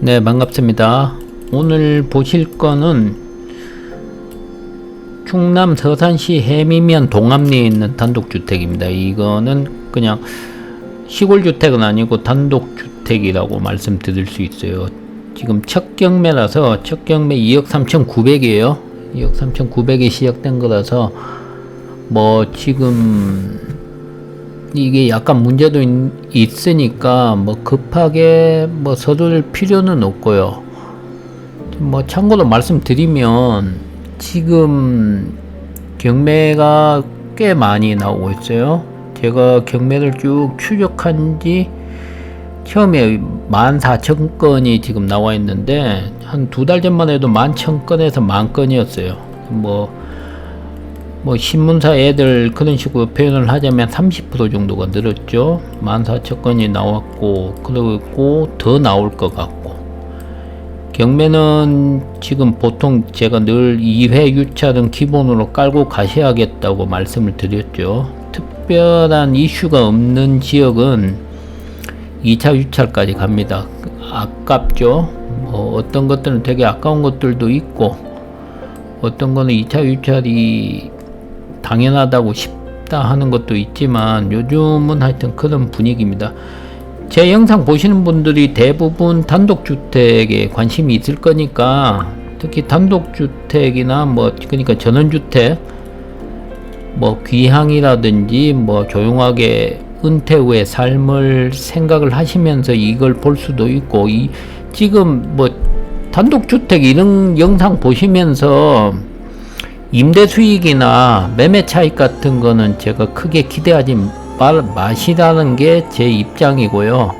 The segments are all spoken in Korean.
네, 반갑습니다. 오늘 보실 거는 충남 서산시 해미면 동암리에 있는 단독주택입니다. 이거는 그냥 시골주택은 아니고 단독주택이라고 말씀드릴 수 있어요. 지금 첫 경매라서 첫 경매 2억 3,900이에요. 2억 3,900에 시작된 거라서 뭐 지금 이게 약간 문제도 있으니까 뭐 급하게 뭐 서둘 필요는 없고요. 뭐 참고로 말씀드리면 지금 경매가 꽤 많이 나오고 있어요. 제가 경매를 쭉 추적한 지 처음에 14,000건이 지금 나와 있는데 한 두 달 전만 해도 11,000건에서 10,000건이었어요. 뭐 신문사 애들 그런 식으로 표현을 하자면 30% 정도가 늘었죠. 14,000건이 나왔고, 그리고 더 나올 것 같고, 경매는 지금 보통 제가 늘 2회 유찰은 기본으로 깔고 가셔야겠다고 말씀을 드렸죠. 특별한 이슈가 없는 지역은 2차 유찰까지 갑니다. 아깝죠. 뭐 어떤 것들은 되게 아까운 것들도 있고, 어떤 거는 2차 유찰이 당연하다고 싶다 하는 것도 있지만 요즘은 하여튼 그런 분위기입니다. 제 영상 보시는 분들이 대부분 단독주택에 관심이 있을 거니까, 특히 단독주택이나 뭐 그러니까 전원주택, 뭐 귀향이라든지 뭐 조용하게 은퇴 후의 삶을 생각을 하시면서 이걸 볼 수도 있고, 지금 뭐 단독주택 이런 영상 보시면서 임대 수익이나 매매 차익 같은 거는 제가 크게 기대하지 마시라는 게 제 입장이고요.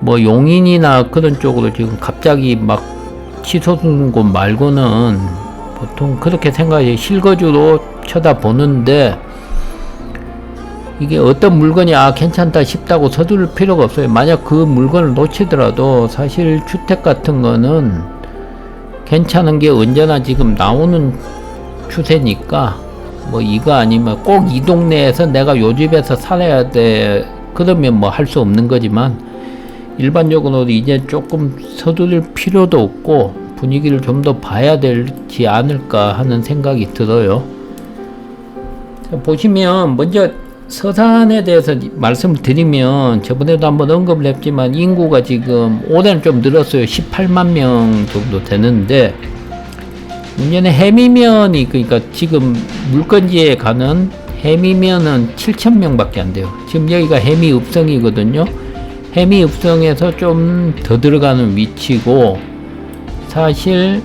뭐 용인이나 그런 쪽으로 지금 갑자기 막 치솟은 곳 말고는 보통 그렇게 생각해 실거주로 쳐다보는데, 이게 어떤 물건이 괜찮다 싶다고 서두를 필요가 없어요. 만약 그 물건을 놓치더라도 사실 주택 같은 거는 괜찮은 게 언제나 지금 나오는 추세니까, 뭐 이거 아니면 꼭 이 동네에서 내가 요 집에서 살아야 돼 그러면 뭐 할 수 없는 거지만, 일반적으로 이제 조금 서두를 필요도 없고 분위기를 좀 더 봐야 되지 않을까 하는 생각이 들어요. 보시면 먼저 서산에 대해서 말씀을 드리면, 저번에도 한번 언급을 했지만 인구가 지금 올해는 좀 늘었어요. 18만 명 정도 되는데, 문제는 해미면이, 그러니까 지금 물건지에 가는 해미면은 7,000명 밖에 안 돼요. 지금 여기가 해미읍성이거든요. 해미읍성에서 좀 더 들어가는 위치고, 사실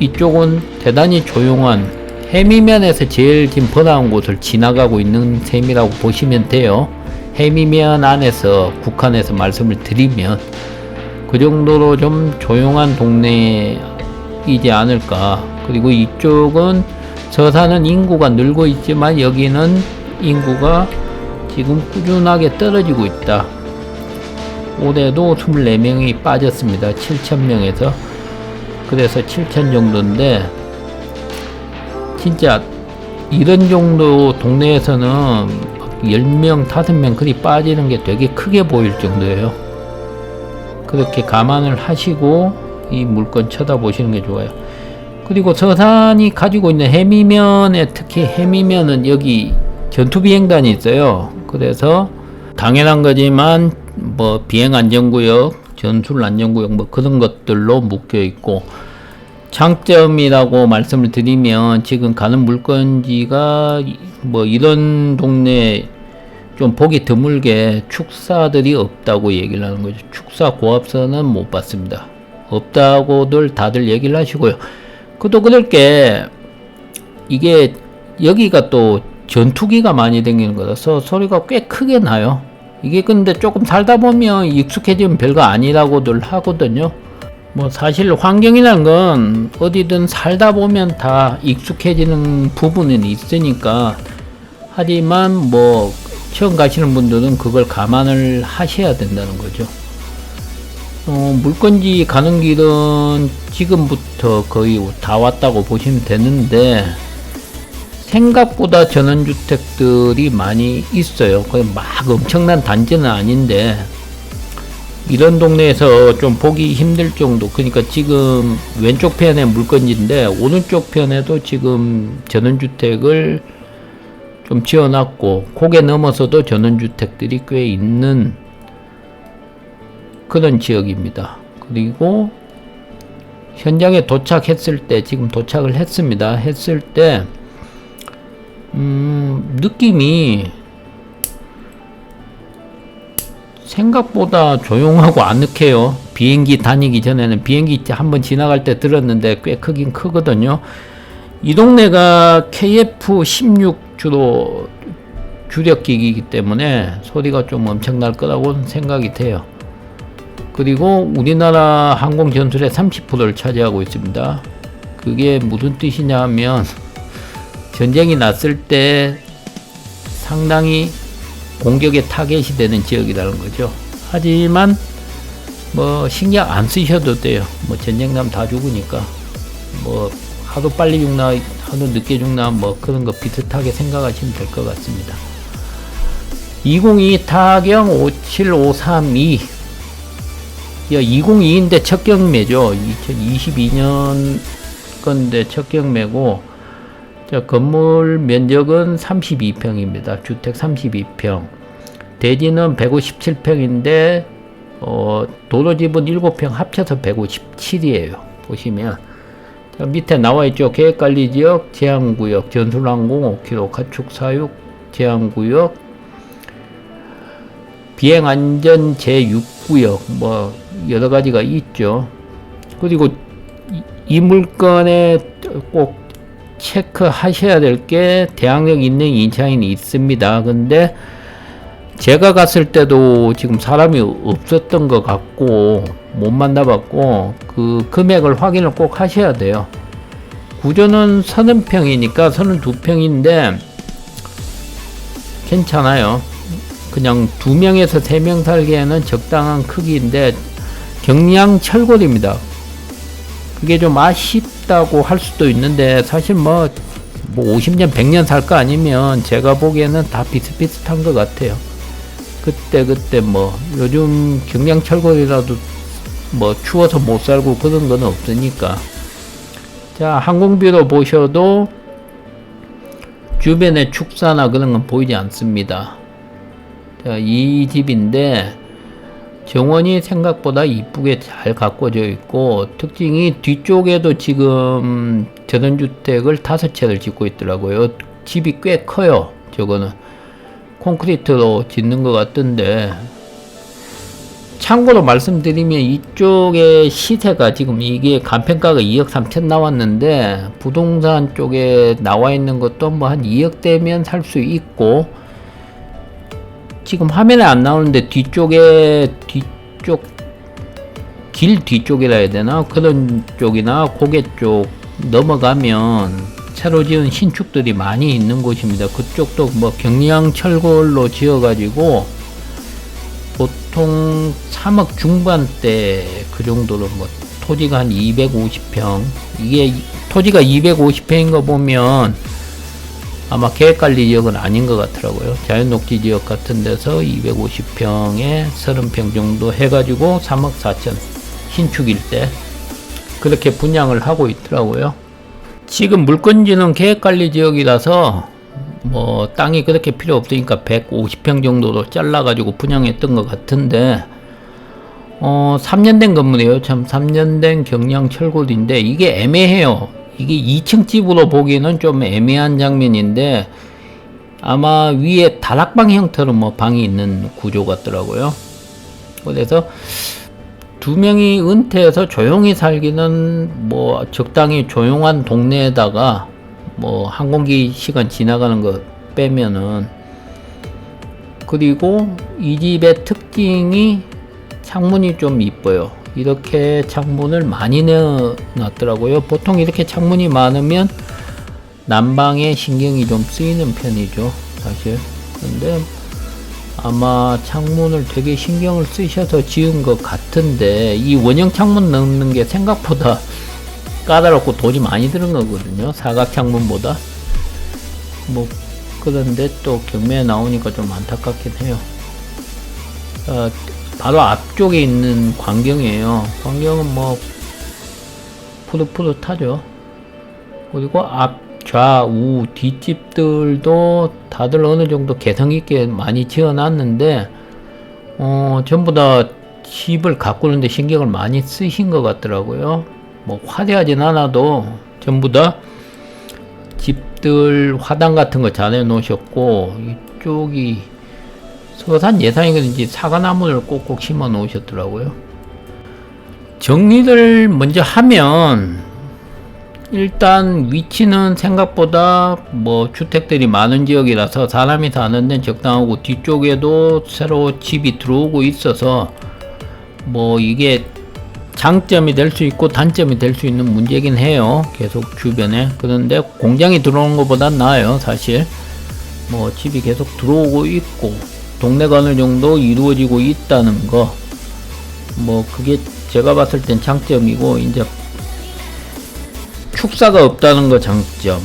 이쪽은 대단히 조용한 해미면에서 제일 지금 번화한 곳을 지나가고 있는 셈이라고 보시면 돼요. 해미면 안에서 국한에서 말씀을 드리면 그 정도로 좀 조용한 동네이지 않을까. 그리고 이쪽은 서산은 인구가 늘고 있지만 여기는 인구가 지금 꾸준하게 떨어지고 있다. 올해도 24명이 빠졌습니다. 7,000명에서. 그래서 7,000 정도인데, 진짜 이런 정도 동네에서는 10명, 5명 그리 빠지는 게 되게 크게 보일 정도예요. 그렇게 감안을 하시고 이 물건 쳐다보시는 게 좋아요. 그리고 서산이 가지고 있는 해미면에, 특히 해미면은 여기 전투비행단이 있어요. 그래서 당연한 거지만 뭐 비행안전구역, 전술안전구역 뭐 그런 것들로 묶여 있고, 장점이라고 말씀을 드리면 지금 가는 물건지가 뭐 이런 동네 좀 보기 드물게 축사들이 없다고 얘기를 하는 거죠. 축사 고압선은 못 봤습니다. 없다고들 다들 얘기를 하시고요. 그것도 그럴 게, 이게 여기가 또 전투기가 많이 다니는 거라서 소리가 꽤 크게 나요. 이게 근데 조금 살다 보면 익숙해지면 별거 아니라고들 하거든요. 뭐 사실 환경이라는 건 어디든 살다 보면 다 익숙해지는 부분은 있으니까, 하지만 뭐 처음 가시는 분들은 그걸 감안을 하셔야 된다는 거죠. 물건지 가는 길은 지금부터 거의 다 왔다고 보시면 되는데, 생각보다 전원주택들이 많이 있어요. 거의 막 엄청난 단지는 아닌데, 이런 동네에서 좀 보기 힘들 정도. 그러니까 지금 왼쪽 편에 물건지인데 오른쪽 편에도 지금 전원주택을 좀 지어놨고 고개 넘어서도 전원주택들이 꽤 있는 그런 지역입니다. 그리고 현장에 도착했을 때, 지금 도착을 했습니다. 했을 때 느낌이 생각보다 조용하고 아늑해요. 비행기 다니기 전에는 비행기 한번 지나갈 때 들었는데 꽤 크긴 크거든요. 이 동네가 KF16 주로 주력기기이기 때문에 소리가 좀 엄청날 거라고 생각이 돼요. 그리고 우리나라 항공 전술의 30%를 차지하고 있습니다. 그게 무슨 뜻이냐 하면 전쟁이 났을 때 상당히 공격의 타겟이 되는 지역이라는 거죠. 하지만 뭐 신경 안 쓰셔도 돼요. 뭐 전쟁 나면 다 죽으니까 뭐 하도 빨리 죽나 하도 늦게 죽나 뭐 그런 거 비슷하게 생각하시면 될 것 같습니다. 202 타경 57532 202인데 첫 경매죠. 2022년 건데 첫 경매고, 자, 건물 면적은 32평입니다. 주택 32평. 대지는 157평인데 도로집은 7평 합쳐서 157이에요. 보시면 자, 밑에 나와있죠. 계획관리지역 제한구역 전술항공 5km 가축사육 제한구역 비행안전 제6구역 뭐 여러가지가 있죠. 그리고 이 물건에 꼭 체크하셔야 될 게 대항력 있는 인차인이 있습니다. 근데 제가 갔을 때도 지금 사람이 없었던 것 같고 못 만나봤고 그 금액을 확인을 꼭 하셔야 돼요. 구조는 30평이니까 32평인데 괜찮아요. 그냥 2명에서 3명 살기에는 적당한 크기인데 경량 철골입니다. 그게 좀 아쉽다고 할 수도 있는데 사실 뭐 50년 100년 살 거 아니면 제가 보기에는 다 비슷비슷한 것 같아요. 그때 뭐 요즘 경량 철골이라도 뭐 추워서 못 살고 그런 건 없으니까. 자, 항공뷰로 보셔도 주변에 축사나 그런 건 보이지 않습니다. 자, 이 집인데 정원이 생각보다 이쁘게 잘 가꿔져 있고 특징이 뒤쪽에도 지금 전원주택을 5채를 짓고 있더라고요. 집이 꽤 커요. 저거는 콘크리트로 짓는 것 같던데, 참고로 말씀드리면 이쪽에 시세가 지금 이게 간평가가 2억 3천 나왔는데 부동산 쪽에 나와 있는 것도 뭐 한 2억 대면 살 수 있고, 지금 화면에 안 나오는데 뒤쪽 길 뒤쪽이라 해야 되나 그런 쪽이나 고개 쪽 넘어가면 새로 지은 신축들이 많이 있는 곳입니다. 그쪽도 뭐 경량 철골로 지어 가지고 보통 3억 중반대 그 정도로 뭐 토지가 한 250평, 이게 토지가 250평인 거 보면 아마 계획관리 지역은 아닌 것 같더라고요. 자연녹지 지역 같은 데서 250평에 30평 정도 해가지고 3억 4천 신축일 때 그렇게 분양을 하고 있더라고요. 지금 물건지는 계획관리 지역이라서 뭐 땅이 그렇게 필요 없으니까 150평 정도로 잘라가지고 분양했던 것 같은데 3년 된 건물이에요. 참 3년 된 경량 철골인데 이게 애매해요. 이게 2층 집으로 보기에는 좀 애매한 장면인데 아마 위에 다락방 형태로 뭐 방이 있는 구조 같더라고요. 그래서 2명이 은퇴해서 조용히 살기는 뭐 적당히 조용한 동네에다가 뭐 항공기 시간 지나가는 거 빼면은, 그리고 이 집의 특징이 창문이 좀 이뻐요. 이렇게 창문을 많이 내놨더라고요. 보통 이렇게 창문이 많으면 난방에 신경이 좀 쓰이는 편이죠, 사실. 근데 아마 창문을 되게 신경을 쓰셔서 지은 것 같은데, 이 원형 창문 넣는 게 생각보다 까다롭고 돈이 많이 드는 거거든요, 사각 창문보다. 뭐 그런데 또 경매에 나오니까 좀 안타깝긴 해요. 바로 앞쪽에 있는 광경이에요. 광경은 뭐 푸릇푸릇하죠. 그리고 앞, 좌우, 뒷집들도 다들 어느 정도 개성 있게 많이 지어놨는데 전부 다 집을 가꾸는데 신경을 많이 쓰신 것 같더라고요. 뭐 화려하진 않아도 전부 다 집들 화단 같은 거 잘 해놓으셨고, 이쪽이 서산 예산이든지 사과나무를 꼭꼭 심어 놓으셨더라고요. 정리를 먼저 하면 일단 위치는 생각보다 뭐 주택들이 많은 지역이라서 사람이 사는 데는 적당하고, 뒤쪽에도 새로 집이 들어오고 있어서 뭐 이게 장점이 될 수 있고 단점이 될 수 있는 문제긴 해요. 계속 주변에. 그런데 공장이 들어오는 것보단 나아요, 사실. 뭐 집이 계속 들어오고 있고 동네가 어느 정도 이루어지고 있다는 거, 뭐 그게 제가 봤을 땐 장점이고, 이제 축사가 없다는 거 장점,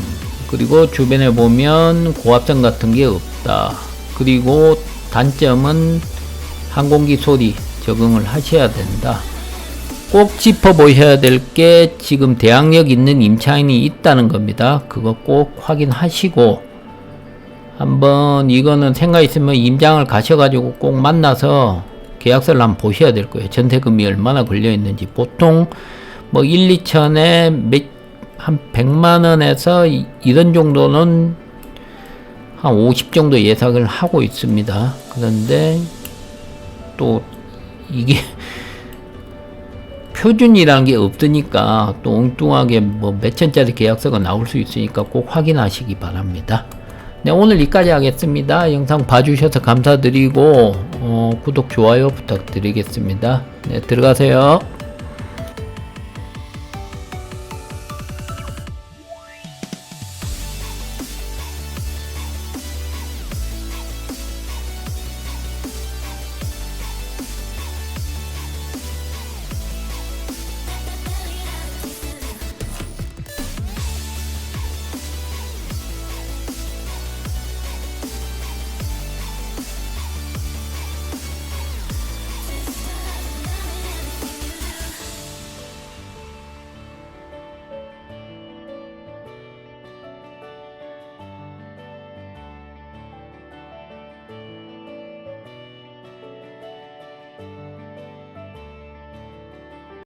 그리고 주변에 보면 고압선 같은 게 없다. 그리고 단점은 항공기 소리 적응을 하셔야 된다. 꼭 짚어 보셔야 될 게 지금 대항력 있는 임차인이 있다는 겁니다. 그거 꼭 확인하시고, 한번 이거는 생각 있으면 임장을 가셔가지고 꼭 만나서 계약서를 한번 보셔야 될 거예요. 전세금이 얼마나 걸려 있는지. 보통 뭐 1, 2천에 한 100만원에서 이런 정도는 한 50 정도 예상을 하고 있습니다. 그런데 또 이게 표준이라는 게 없으니까 또 엉뚱하게 뭐 몇천짜리 계약서가 나올 수 있으니까 꼭 확인하시기 바랍니다. 네, 오늘 여기까지 하겠습니다. 영상 봐주셔서 감사드리고 구독, 좋아요 부탁드리겠습니다. 네, 들어가세요.